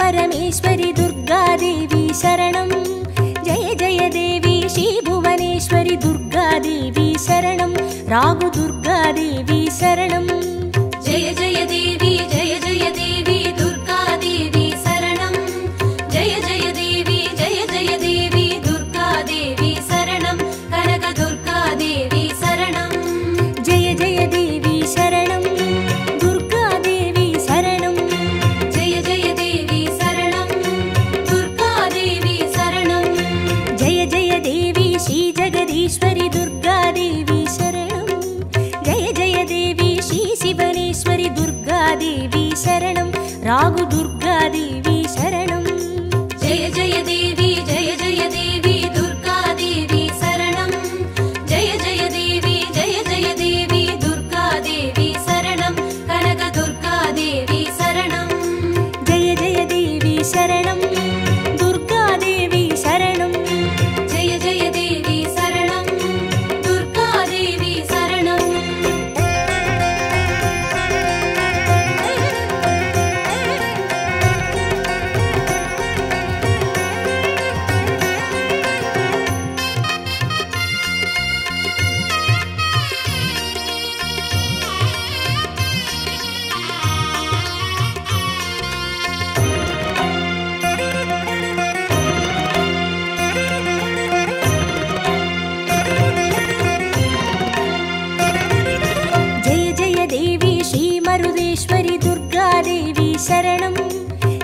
परमेश्वरि दुर्गादेवी शरणं जय जय देवी श्री भुवनेश्वरि दुर्गादेवी शरणं रागु दुर्गादेवी शरणं जय जय देवी दुर्गादेवी शरणं जय जय देवी दुर्गादेवी शरणं कनक दुर्गादेवी शरणं जय जय देवी शरणं दुर्गादेवी शरणं जय जय देवी शरणं दुर्गादेवी शरणं जय जय देवी श्री जगदीश्वरि दुर्गादेवी शरणं जय जय देवी श्री शिवनेश्वरि दुर्गादेवी शरणं रागु दुर्गादेवी शरणं जय जय देवी दुर्गादेवी शरणं जय जय देवी दुर्गादेवी शरणं कनक दुर्गादेवी शरणं जय जय देवी शरणं दुर्गादेवी शरणं जय जय देवी शरणं दुर्गादेवी शरणं जय जय देवी श्री मरुदेश्वरि दुर्गादेवी शरणं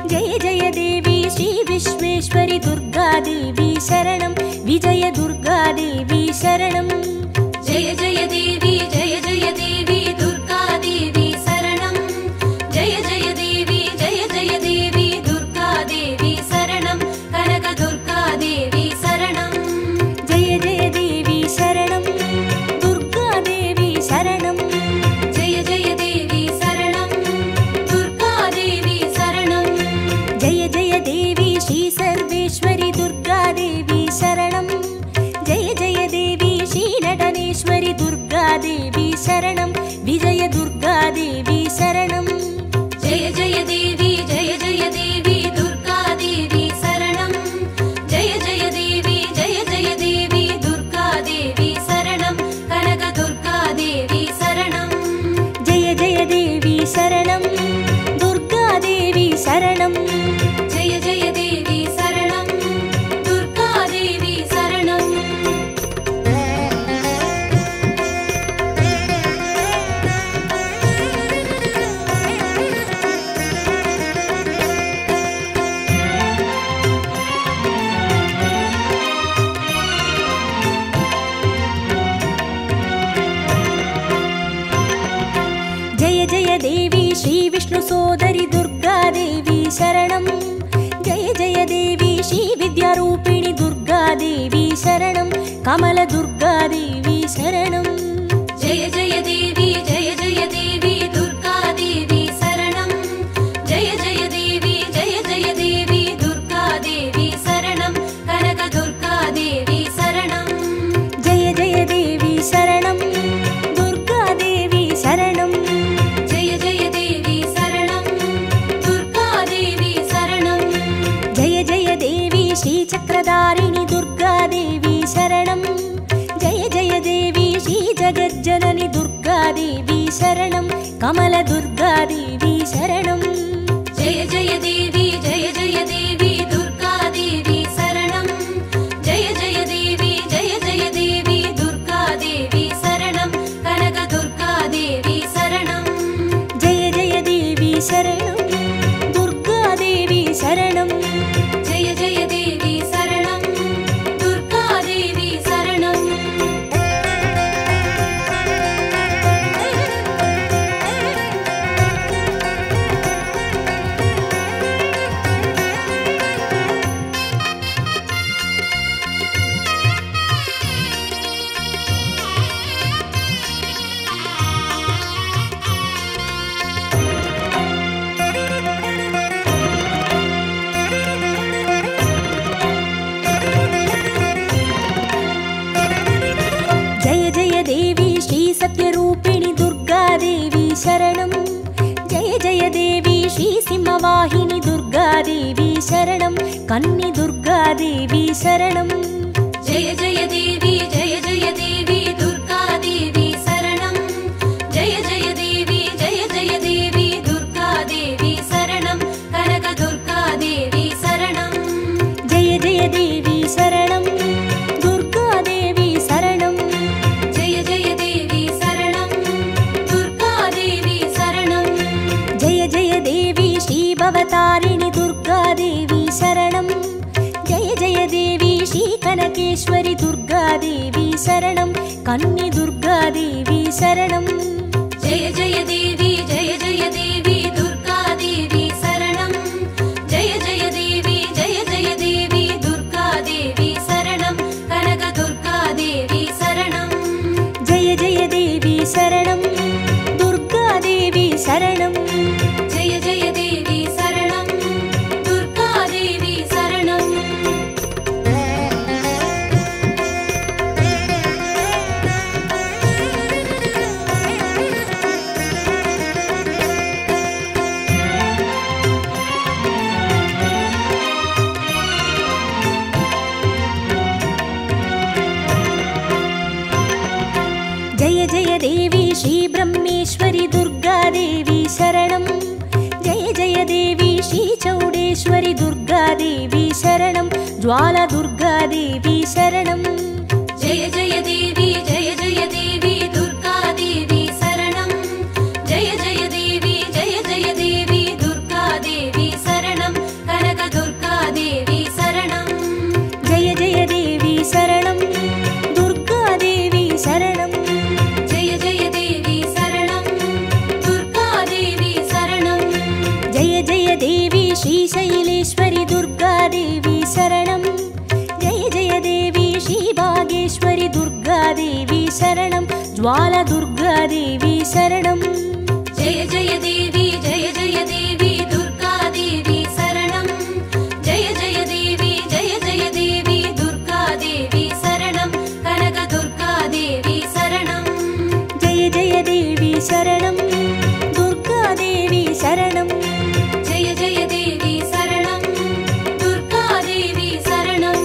जय जय देवी श्री विश्वेश्वरि दुर्गादेवी शरणं विजय दुर्गादेवी शरणं जय जय देवी दुर्गादेवी शरणं जय जय देवी दुर्गादेवी शरणं कनक दुर्गादेवी शरणं जय जय देवी शरणं दुर्गादेवी शरणं जय जय देवी शरणं दुर्गादेवी शरणं जय जय देवी श्री सर्वेश्वरि दुर्गादेवी शरणं जय जय देवी श्री नटनेश्वरि दुर्गादेवी शरणं विजय दुर्गादेवी शरणं जय जय देवी दुर्गादेवी शरणं जय जय देवी दुर्गादेवी शरणं कनक दुर्गादेवी शरणं जय जय देवी शरणं दुर्गादेवी शरणं जय जय देवी शरणं दुर्गादेवी शरणं जय जय देवी श्री विष्णु सोदरि दुर्गादेवी शरणं जय जय देवी श्री विद्यारूपिणि दुर्गादेवी शरणं कमल दुर्गादेवी शरणं जय जय देवी दुर्गादेवी शरणं जय जय देवी दुर्गादेवी शरणं कनक दुर्गादेवी शरणं जय जय देवी शरणं दुर्गादेवी शरणं जय जय देवी शरणं दुर्गादेवी शरणं जय जय देवी श्री चक्रधारिणि दुर्गादेवी शरणं जय जय देवी श्री जगज्जननि दुर्गादेवी शरणं कमल दुर्गादेवी शरणं जय जय देवी दुर्गादेवी शरणं जय जय देवी दुर्गादेवी शरणं कनक दुर्गादेवी शरणं जय जय देवी शरणं दुर्गादेवी शरणं जय जय देवी शरणं दुर्गादेवी शरणं सत्यरूपिणि दुर्गादेवी शरणं जय जय देवी श्री सिंहवाहिनी दुर्गा दुर्गादेवी शरणं कन्नि दुर्गादेवी शरणं जय जय देवी दुर्गादेवी शरणं जय जय देवी दुर्गादेवी शरणं कनक दुर्गादेवी शरणं जय जय देवी शरणं दुर्गादेवी शरणं जय जय देवी शरणं दुर्गादेवी शरणं जय जय देवी श्रीभवतारिणि दुर्गादेवी शरणं जय जय देवी श्रीकनकेश्वरि दुर्गादेवी शरणं कन्नि दुर्गादेवी शरणं जय जय देवी दुर्गादेवी शरणं जय जय देवी दुर्गादेवी शरणं कनक दुर्गादेवी शरणं जय जय देवी शरणं दुर्गादेवी शरणं जय जय देवी शरणं दुर्गादेवी शरणं जय जय देवी श्रीब्रह्मेश्वरि दुर्गादेवी शरणं जय जय देवी श्रीचौडेश्वरि दुर्गादेवी शरणं ज्वाला दुर्गादेवी शरणं जय जय देवी दुर्गादेवी शरणं जय जय देवी दुर्गादेवी शरणं कनक दुर्गादेवी शरणं जय जय देवी शरणं दुर्गादेवी शरणं जय जय देवी शरणं दुर्गादेवी शरणं जय जय देवी श्रीशैलेश्वरि दुर्गादेवी शरणं जय जय देवी श्रीभागेश्वरि दुर्गादेवी शरणं ज्वाला दुर्गादेवी शरणं जय जय देवी दुर्गादेवी शरणं जय जय देवी दुर्गादेवी शरणं कनक दुर्गादेवी शरणं जय जय देवी शरणं दुर्गादेवी शरणं जय जय देवी शरणं दुर्गादेवी शरणं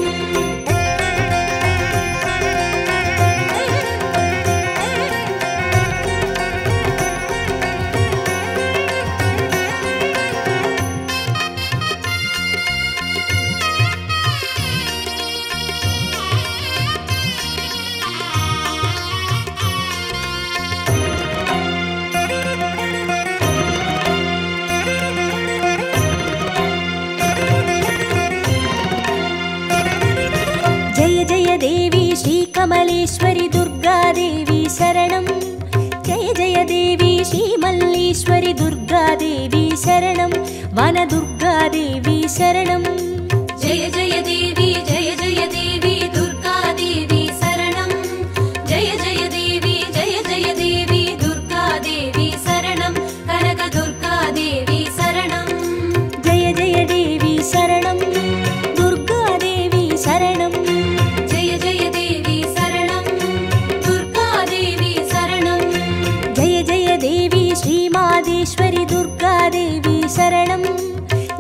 जय जय देवी श्रीकमलेश्वरि दुर्गादेवी शरणं जय जय देवी श्रीमल्लीश्वरि दुर्गादेवी शरणं वनदुर्गादेवी शरणं जय जय देवी दुर्गादेवी शरणं जय जय देवी दुर्गादेवी शरणं कनक दुर्गादेवी शरणं जय जय देवी शरणं दुर्गादेवी शरणं जय जय देवी शरणं दुर्गादेवी शरणं जय जय देवी श्रीमादेश्वरि दुर्गादेवी शरणं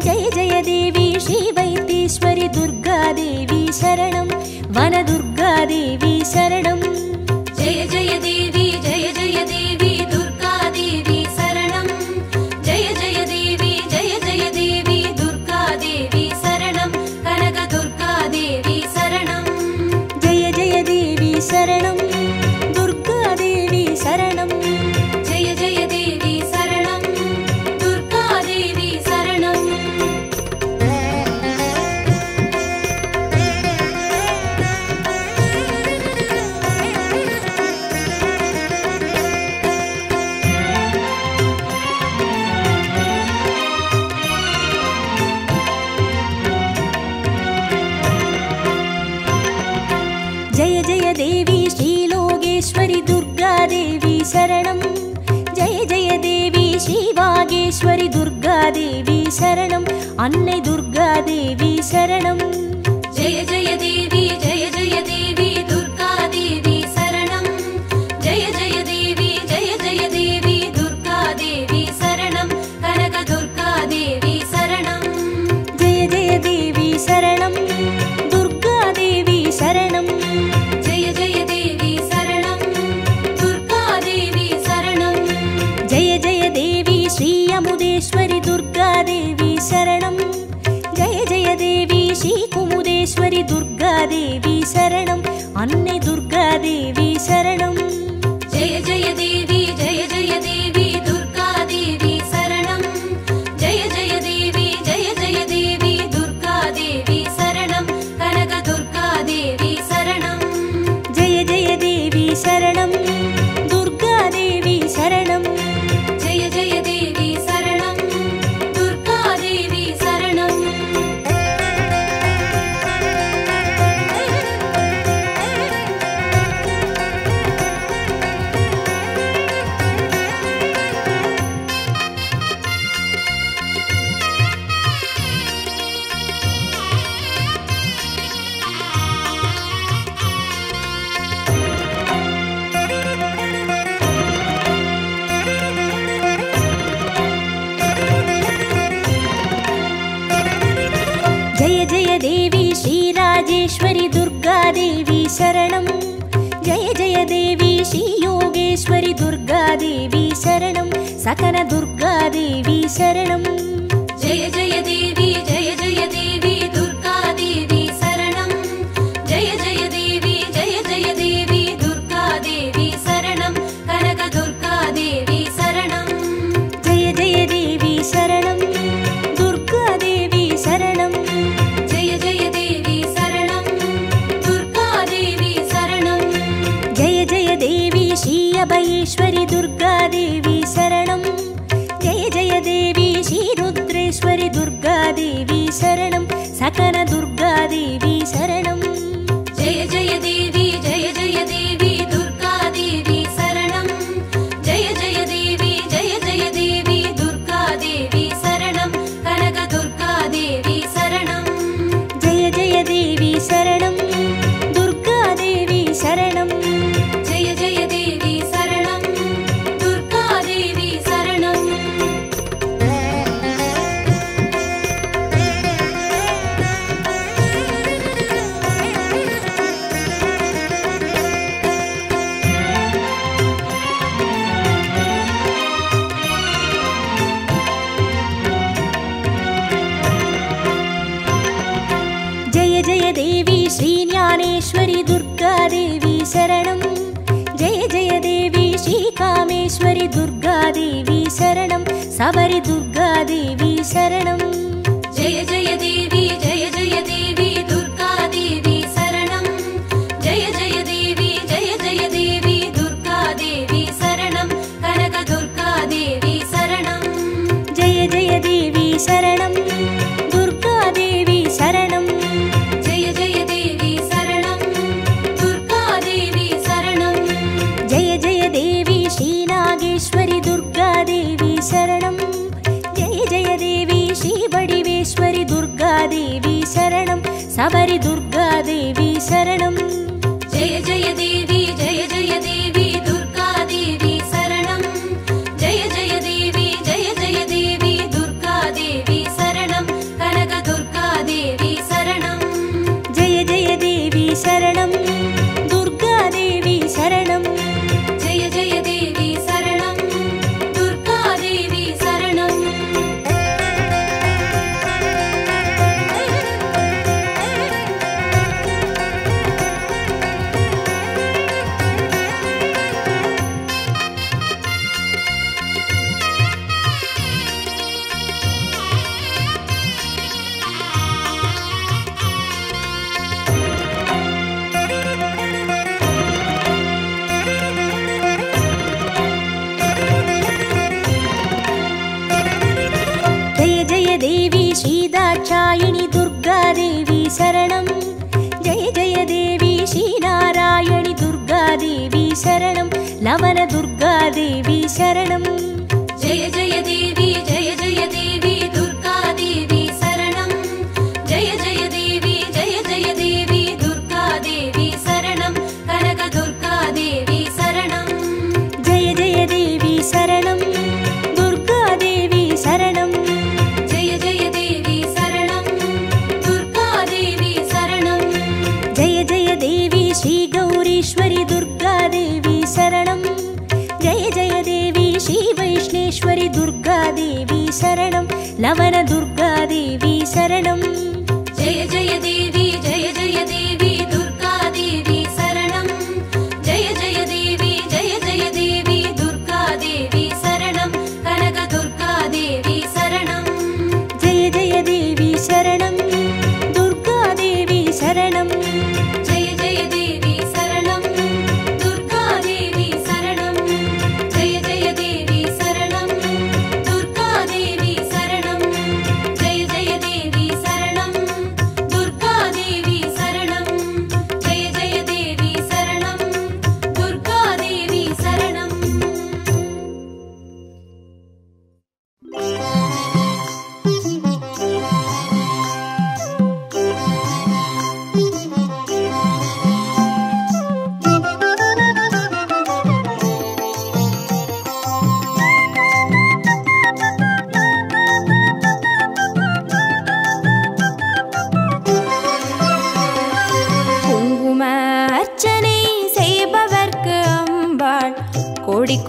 जय जय देवी श्रीवैद्येश्वरि दुर्गादेवी शरणं वनदुर्गादेवी शरणं जय जय देवी दुर्गादेवी शरणं जय जय देवी दुर्गादेवी शरणं कनक दुर्गादेवी शरणं जय जय देवी शरणं दुर्गादेवी शरणं जय जय देवी शरणं दुर्गादेवी शरणं जय जय देवी श्रीलोकेश्वरि दुर्गादेवी शरणं जय जय देवी श्रीवागेश्वरि दुर्गादेवी शरणं अन्नै दुर्गादेवी शरणं जय जय देवी दुर्गादेवी शरणं जय जय देवी दुर्गादेवी शरणं कनक दुर्गादेवी शरणं தேவி சரணம். அன்னை துர்கா தேவி சரணம். ஜெய ஜெய தேவி ஜெய ஜெய தேவி துர்கா தேவி சரணம். ஜெய ஜெய தேவி ஜெய ஜெய தேவி துர்கா தேவி சரணம். கனக துர்கா தேவி சரணம். ஜெய ஜெய தேவி சரணம். துர்கா தேவி சரணம். ஜெய ஜெய தேவி சரணம். துர்கா தேவி சரணம். ஜெய ஜெய தேவி ஸ்ரீராஜேஸ்வரி துர்கா தேவி சரணம். ஜெய ஜெய தேவி ஸ்ரீ யோகேஸ்வரி துர்கா தேவி சரணம். சகன துர்கா தேவி சரணம். ஜெய ஜெய தேவி ஜெய ஜெய தேவி துர்கா தேவி சரணம். ஜெய ஜெய தேவி ஜெய ஜெய தேவி துர்கா தேவி சரணம். கனக துர்கா தேவி சரணம். ஜெய ஜெய தேவி சரணம். துர்கா தேவி சரணம். ஜெய ஜெய தேவி சரணம். துர்கா தேவி சரணம். ஜெய ஜெய தேவி ஸ்ரீ அபயேஸ்வரி துர்கா தேவி சரணம். ஜெய ஜெய தேவி ஸ்ரீ ருத்ரேஸ்வரி துர்கா தேவி சரணம். சகன துர்கா தேவி சரணம். ஜெய ஜெய தேவி ஜெய ஜெய தேவி துர்கா தேவி சரணம். ஜெய ஜெய தேவி ஜெய ஜெய தேவி துர்கா தேவி சரணம். கனக துர்கா தேவி சரணம். ஜெய ஜெய தேவி சரணம். துர்கா தேவி சரணம். ஜெய ஜெய தேவி சரணம். துர்கா தேவி சரணம். ஜெய ஜெய தேவி ஸ்ரீ ஞானேஸ்வரி துர்கா தேவி சரணம். ஜெய ஜெய தேவி ஸ்ரீ காமேஸ்வரி துர்கா தேவி சரணம். சபரி துர்கா தேவி சரணம். ஜெய ஜெய தேவி ஜெய ஜெய தேவி துர்கா தேவி சரணம். ஜெய ஜெய தேவி ஜெய ஜெய தேவி துர்கா தேவி சரணம். கனக துர்கா தேவி சரணம். ஜெய ஜெய தேவி சரணம். துர்கா தேவி சரணம். ஜெய ஜெய தேவி சரணம். துர்கா தேவி சரணம். ஜெய ஜெய தேவி ஸ்ரீ நாகேஸ்வரி துர்கா தேவி சரணம். ஜெய ஜெய தேவி ஸ்ரீ வடிவேஸ்வரி துர்கா தேவி சரணம். சபரி துர்கா தேவி சரணம். ஜெய ஜெய தேவி ஜெய ஜெய தேவி துர்கா தேவி சரணம். ஜெய ஜெய தேவி ஜெய ஜெய தேவி துர்கா தேவி சரணம். கனக துர்கா தேவி சரணம். ஜெய ஜெய தேவி சரணம். துர்கா தேவி சரணம். ஜெய ஜெய தேவி சரணம். துர்கா தேவி சரணம். ஜெய ஜெய தேவி ஸ்ரீ தாட்சாயினி துர்கா தேவி சரணம். ஜெய ஜெய தேவி ஸ்ரீ நாராயணி துர்கா தேவி சரணம். லவன துர்கா தேவி சரணம். ஜெய ஜெய தேவி ஜெய ஜெய தேவி துர்கா தேவி சரணம். ஜெய ஜெய தேவி ஜெய ஜெய தேவி துர்கா தேவி சரணம். கனக துர்கா தேவி சரணம். ஜெய ஜெய தேவி சரணம். துர்கா தேவி சரணம். ஜெய ஜெய தேவி சரணம். துர்கா தேவி சரணம். ஜெய ஜெய தேவி ஸ்ரீ கௌரீஸ்வரி துர்கா தேவி சரணம். ஜெய ஜெய தேவி ஸ்ரீ வைஷ்ணேஸ்வரி துர்கா தேவி சரணம். லவன துர்கா தேவி சரணம். ஜெய ஜெய தேவி ஜெய ஜெய தேவி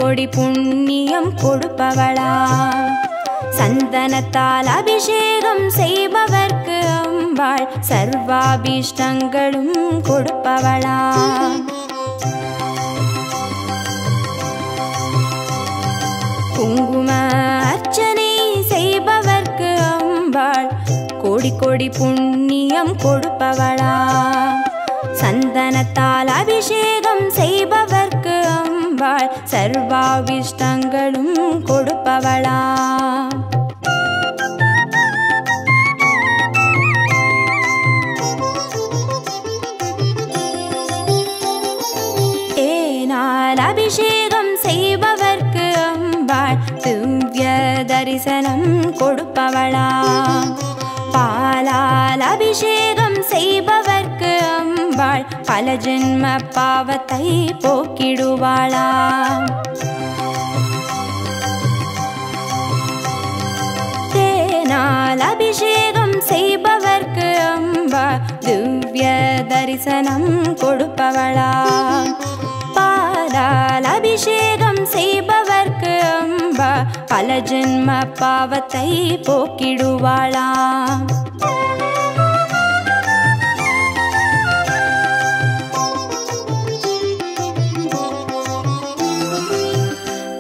கோடி புண்ணியம் கொடுப்பவளாம். சந்தனத்தால் அபிஷேகம் செய்பவர்க்கு அம்பாள் சர்வாபீஷ்டங்களும் கொடுப்பவளாம். குங்கும அர்ச்சனை செய்பவர்க்கு அம்பாள் கோடி கோடி புண்ணியம் கொடுப்பவளாம். சந்தனத்தால் அபிஷேகம் செய்பவர்க்கு அம்பாள் சர்வாபீஷ்டங்களும் கொடுப்பவளாம். தேனால் அபிஷேகம் செய்பவர்க்கு அம்பாள் திவ்ய தரிசனம் கொடுப்பவளாம். பாலால் அபிஷேகம் செய்பவர்க்கு அம்பாள் பல ஜென்ம பாவத்தை போக்கிடுவாளாம். தேனால் அபிஷேகம் செய்பவர்க்கு அம்பாள் திவ்ய தரிசனம் கொடுப்பவளாம். பாலால் அபிஷேகம் செய்பவர்க்கு அம்பா பல ஜென்ம பாவத்தை போக்கிடுவாளாம்.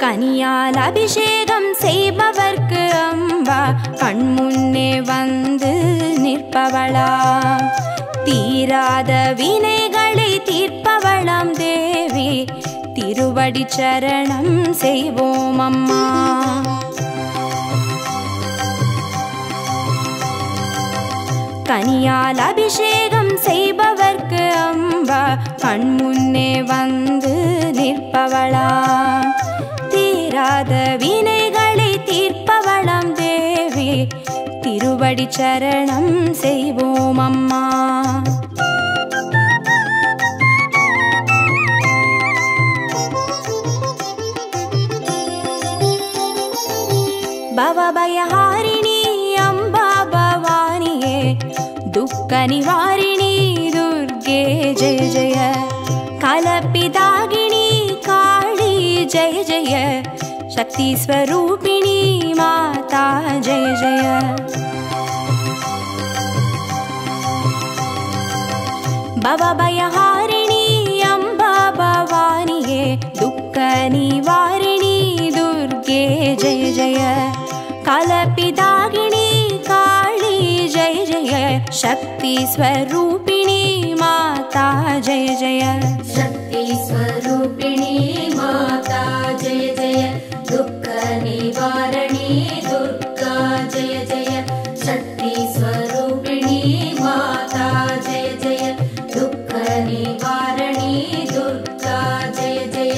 கனியால் அபிஷேகம் செய்பவர்க்கு அம்பா கண்முன்னே வந்து நிற்பவளாம். தீராத வினைகளை தீர்ப்பவளாம் தேவி திருவடி சரணம் செய்வோம் அம்மா. கனியால் அபிஷேகம் செய்பவர்க்கு அம்பா கண்முன்னே வந்து நிற்பவளாம். தீராத வினைகளை தீர்ப்பவளாம் தேவி திருவடி சரணம் செய்வோம் அம்மா. பவபயஹாரிணி அம்பா பவானியே துக்க நிவாரிணி துர்गे जय जय. कलपिदागिनी काली जय जय. शक्ति स्वरूपिणी माता जय जय. भवभयहारिणी अम्बा भवानिये दुःख निवारिणी दुर्गे जय जय. कलपिदागिनी काली जय जय. शक्ति स्वरूपिणी माता जय जय. शक्ति स्वरूपिणी माता जय जय. दुःख निवारणी दुर्गा जय जय. शक्ति स्वरूपिणी माता जय जय. दुःख निवारणी दुर्गा जय जय.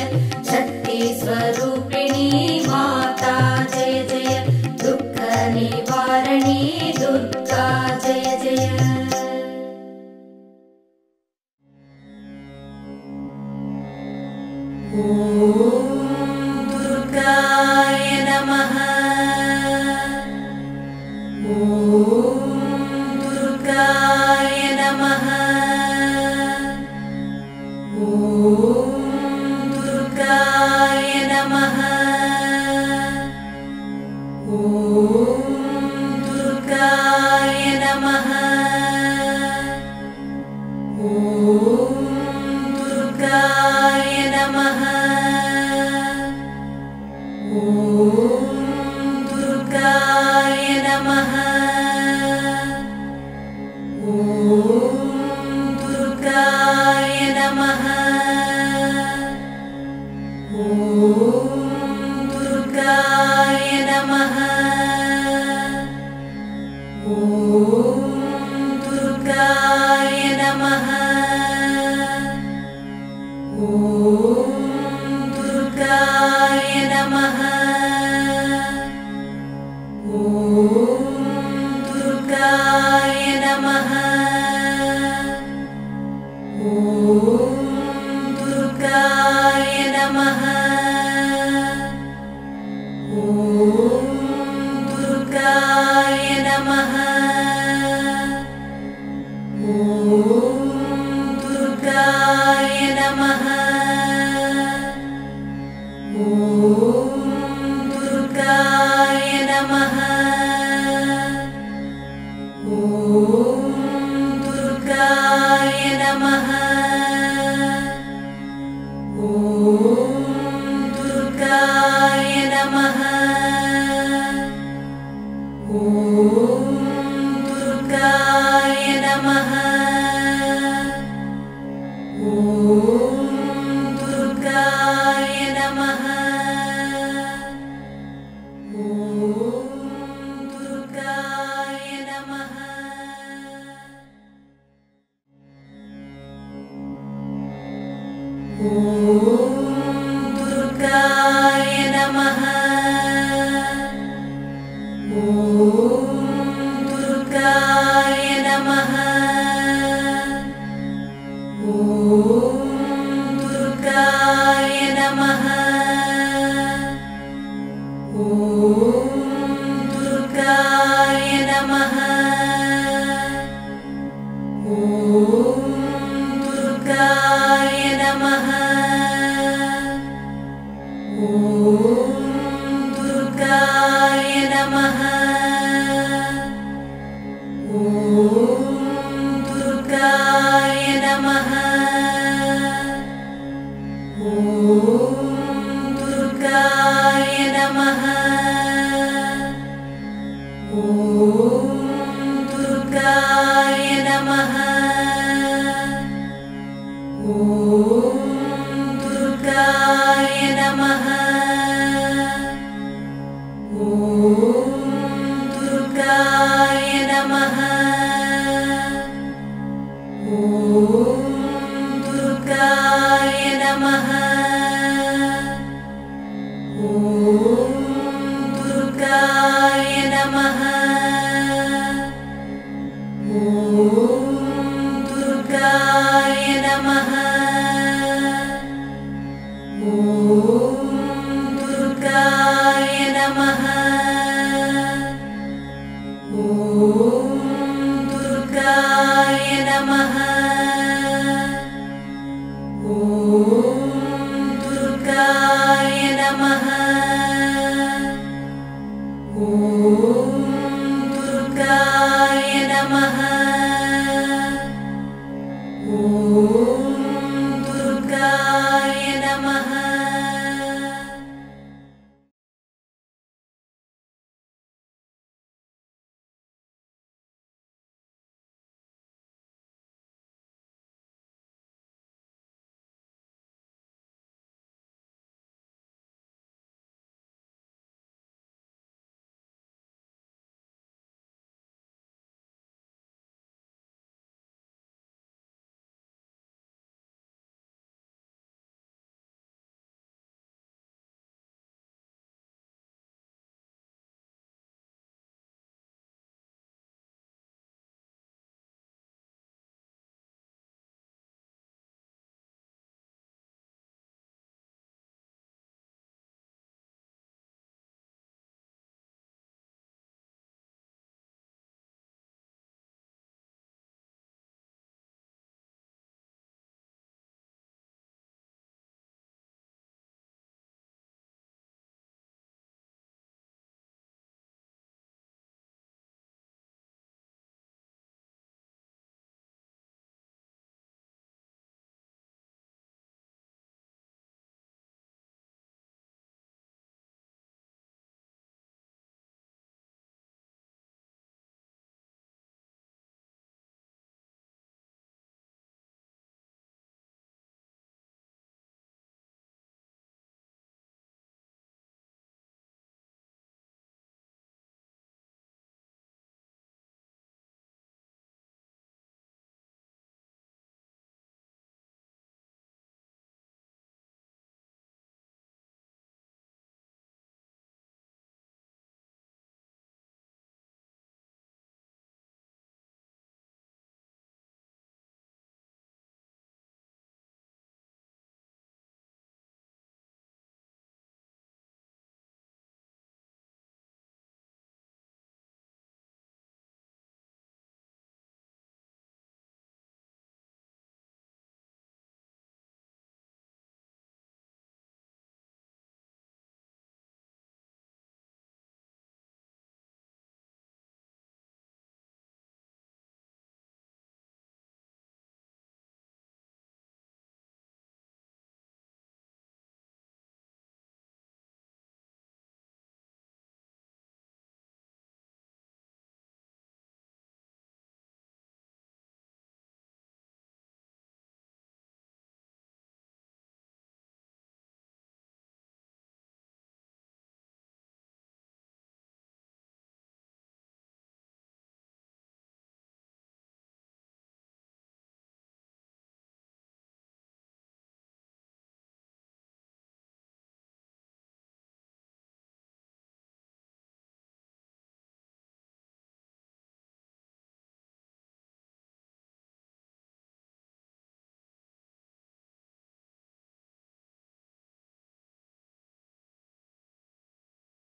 शक्ति स्वरूपिणी माता जय जय. दुःख निवारणी दुर्गा जय जय. दुर्गाय नमः. दुर्गाय नमः. दुर्गाय नमः. दुर्गाय नमः. दुर्गाय नमः. दुर्गाय नमः. दुर्गाय नमः. दुर्गाय नमः. Durga